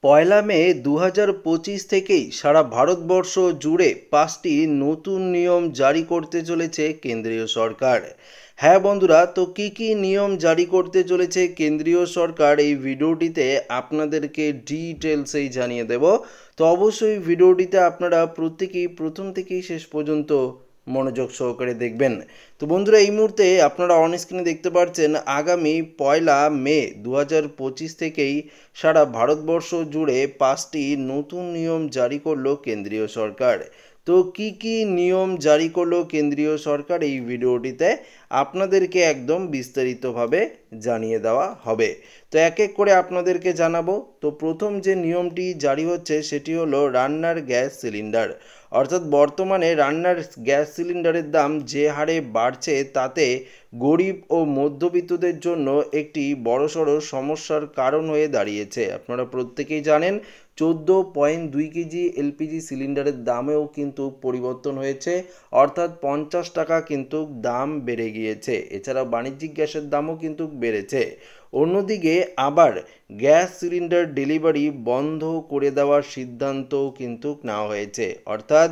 পয়লা মে 2025 থেকেই সারা ভারতবর্ষ জুড়ে 5টি নতুন নিয়ম জারি করতে চলেছে কেন্দ্রীয় সরকার। হ্যাঁ বন্ধুরা, তো কি কি নিয়ম জারি করতে চলেছে কেন্দ্রীয় সরকার এই ভিডিওটিতে আপনাদেরকে ডিটেলসেই জানিয়ে দেব। তো অবশ্যই ভিডিওটিতে আপনারা প্রত্যেকেই প্রথম থেকেই শেষ পর্যন্ত মনোযোগ সহকারে দেখবেন। তো বন্ধুরা, এই মুহূর্তে আপনারা অন স্ক্রিনে দেখতে পাচ্ছেন আগামী পয়লা মে 2025 থেকেই সারা ভারতবর্ষ জুড়ে 5টি নতুন নিয়ম জারি করলো কেন্দ্রীয় সরকার। তো কি কি নিয়ম জারি করলো কেন্দ্রীয় সরকার এই ভিডিওটিতে আপনাদেরকে একদম বিস্তারিতভাবে জানিয়ে দেওয়া হবে। তো এক এক করে আপনাদেরকে জানাবো। তো প্রথম যে নিয়মটি জারি হচ্ছে সেটি হলো রান্নার গ্যাস সিলিন্ডার। অর্থাৎ বর্তমানে রান্নার গ্যাস সিলিন্ডারের দাম যে হারে বাড়ছে তাতে গরিব ও মধ্যবিত্তদের জন্য একটি বড়সড় সমস্যার কারণ হয়ে দাঁড়িয়েছে। আপনারা প্রত্যেকেই জানেন 14.2 কেজি এলপিজি সিলিন্ডারের দামেও কিন্তু পরিবর্তন হয়েছে, অর্থাৎ 50 টাকা কিন্তু দাম বেড়ে গিয়েছে। এছাড়া বাণিজ্যিক গ্যাসের দামও কিন্তু বেড়েছে। অন্যদিকে আবার গ্যাস সিলিন্ডার ডেলিভারি বন্ধ করে দেওয়ার সিদ্ধান্তও কিন্তু নেওয়া হয়েছে। অর্থাৎ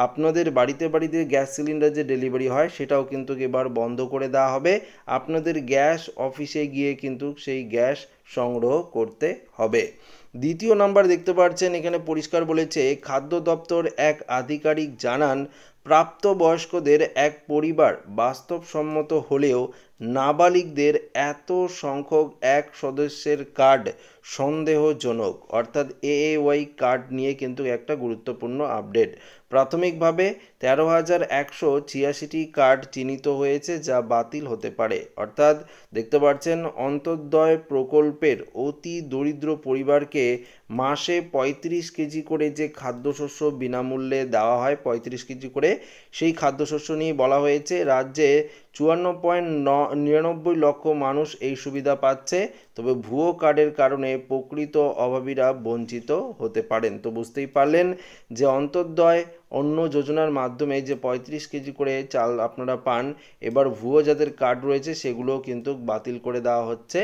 আপনাদের বাড়িতে বাড়িতে গ্যাস সিলিন্ডার যে ডেলিভারি হয় সেটাও কিন্তু এবার বন্ধ করে দেওয়া হবে। আপনাদের গ্যাস অফিসে গিয়ে কিন্তু সেই গ্যাস সংগ্রহ করতে হবে। দ্বিতীয় নাম্বার দেখতে পাচ্ছেন এখানে পরিষ্কার বলেছে, খাদ্য দপ্তর এক আধিকারিক জানান প্রাপ্তবয়স্কদের এক পরিবার বাস্তবসম্মত হলেও নাবালিগদের এত সংখ্যক এক সদস্যের কার্ড সন্দেহজনক। অর্থাৎ এএওয়াই কার্ড নিয়ে কিন্তু একটা গুরুত্বপূর্ণ আপডেট। প্রাথমিকভাবে 13,186টি কার্ড চিহ্নিত হয়েছে যা বাতিল হতে পারে। অর্থাৎ দেখতে পাচ্ছেন অন্তর্দয় প্রকল্পের অতি দরিদ্র পরিবারকে মাসে 35 কেজি করে যে খাদ্যশস্য বিনামূল্যে দেওয়া হয়, 35 কেজি করে সেই খাদ্যশস্য নিয়ে বলা হয়েছে রাজ্যে 54.99 লক্ষ মানুষ এই সুবিধা পাচ্ছে। তবে ভুয়ো কার্ডের কারণে প্রকৃত অভাবীরা বঞ্চিত হতে পারেন। তো বুঝতেই পারলেন যে অন্তর্দয় অন্য যোজনার মাধ্যমে যে 35 কেজি করে চাল আপনারা পান, এবার ভুয়ো যাদের কার্ড রয়েছে সেগুলোও কিন্তু বাতিল করে দেওয়া হচ্ছে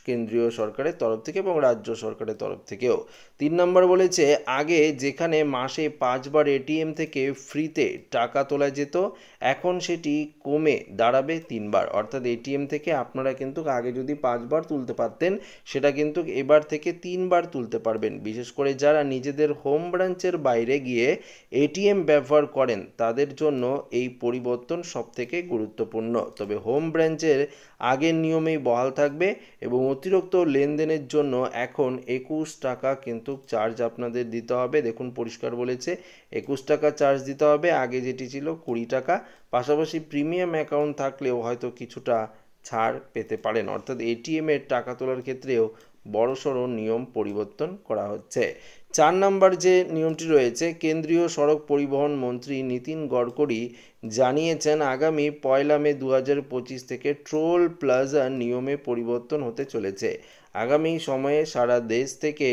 কেন্দ্রীয় সরকারের তরফ থেকে এবং রাজ্য সরকারের তরফ থেকেও। 3 নম্বর বলেছে, আগে যেখানে মাসে 5 বার এটিএম থেকে ফ্রিতে টাকা তোলা যেত এখন সেটি কমে দাঁড়াবে 3 বার। অর্থাৎ এটিএম থেকে আপনারা কিন্তু আগে যদি 5 বার তুলতে পারতেন সেটা কিন্তু এবার থেকে 3 বার তুলতে পারবেন। বিশেষ করে যারা নিজেদের হোম ব্রাঞ্চের বাইরে গিয়ে এটিএম ব্যবহার করেন তাদের জন্য এই পরিবর্তন সবথেকে গুরুত্বপূর্ণ। তবে হোম ব্রাঞ্চের আগের নিয়মেই বহাল থাকবে এবং অতিরিক্ত লেনদেনের জন্য এখন 21 টাকা কিন্তু চার্জ আপনাদের দিতে হবে। দেখুন পরিষ্কার বলেছে 21 টাকা চার্জ দিতে হবে, আগে যেটি ছিল 20 টাকা। পাশাপাশি প্রিমিয়াম অ্যাকাউন্ট থাকলেও হয়তো কিছুটা ছাড় পেতে পারেন। অর্থাৎ এটিএমের টাকা তোলার ক্ষেত্রেও বড়সড় নিয়ম পরিবর্তন করা হচ্ছে। 4 নম্বর যে নিয়মটি রয়েছে, কেন্দ্রীয় সড়ক পরিবহন মন্ত্রী নীতিন গডকরি জানিয়েছেন আগামী পয়লা মে 2025 থেকে টোল প্লাজা নিয়মে পরিবর্তন হতে চলেছে। আগামী সময়ে সারা দেশ থেকে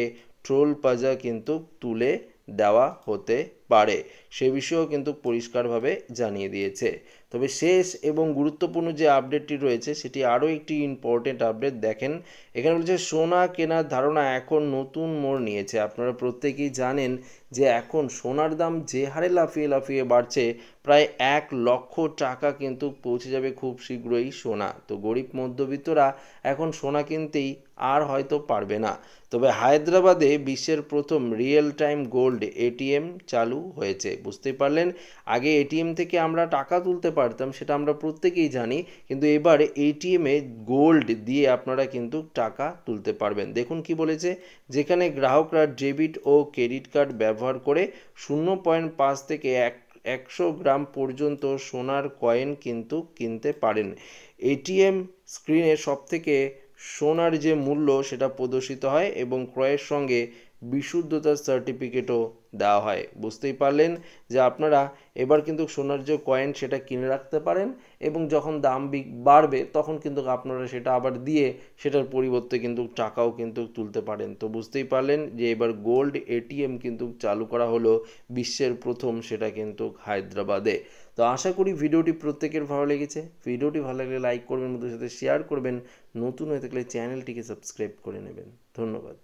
টোল প্লাজা কিন্তু তুলে দেওয়া হতে পারে, সে বিষয়েও কিন্তু পরিষ্কারভাবে জানিয়ে দিয়েছে। তবে শেষ এবং গুরুত্বপূর্ণ যে আপডেটটি রয়েছে সেটি আরও একটি ইম্পর্টেন্ট আপডেট। দেখেন এখানে বলছে সোনা কেনার ধারণা এখন নতুন মোড় নিয়েছে। আপনারা প্রত্যেকেই জানেন যে এখন সোনার দাম যে হারে লাফিয়ে লাফিয়ে বাড়ছে, প্রায় 1 লক্ষ টাকা কিন্তু পৌঁছে যাবে খুব শীঘ্রই সোনা। তো গরিব মধ্যবিত্তরা এখন সোনা কিনতেই আর হয়তো পারবে না। তবে হায়দ্রাবাদে বিশ্বের প্রথম রিয়েল টাইম গোল্ড এটিএম চালু হয়েছে। বুঝতেই পারলেন, আগে এটিএম থেকে আমরা টাকা তুলতে পারতাম সেটা আমরা প্রত্যেকেই জানি, কিন্তু এবার এটিএমে গোল্ড দিয়ে আপনারা কিন্তু টাকা তুলতে পারবেন। দেখুন কি বলেছে, যেখানে গ্রাহকরা ডেবিট ও ক্রেডিট কার্ড ব্যবহার করে 0.5 থেকে 100 গ্রাম পর্যন্ত সোনার কয়েন কিন্তু কিনতে পারেন। এটিএম স্ক্রিনে সবথেকে সোনার যে মূল্য সেটা প্রদর্শিত হয় এবং ক্রয়ের সঙ্গে বিশুদ্ধতার সার্টিফিকেটও দেওয়া হয়। বুঝতেই পারলেন যে আপনারা এবার কিন্তু সোনার যে কয়েন সেটা কিনে রাখতে পারেন এবং যখন দাম বাড়বে তখন কিন্তু আপনারা সেটা আবার দিয়ে সেটার পরিবর্তে কিন্তু টাকাও কিন্তু তুলতে পারেন। তো বুঝতেই পারলেন যে এবার গোল্ড এটিএম কিন্তু চালু করা হলো বিশ্বের প্রথম, সেটা কিন্তু হায়দ্রাবাদে। তো আশা করি ভিডিওটি প্রত্যেকের ভালো লেগেছে। ভিডিওটি ভালো লাগলে লাইক করবেন, বন্ধুদের সাথে শেয়ার করবেন, নতুন হয়ে থাকলে চ্যানেলটিকে সাবস্ক্রাইব করে নেবেন। ধন্যবাদ।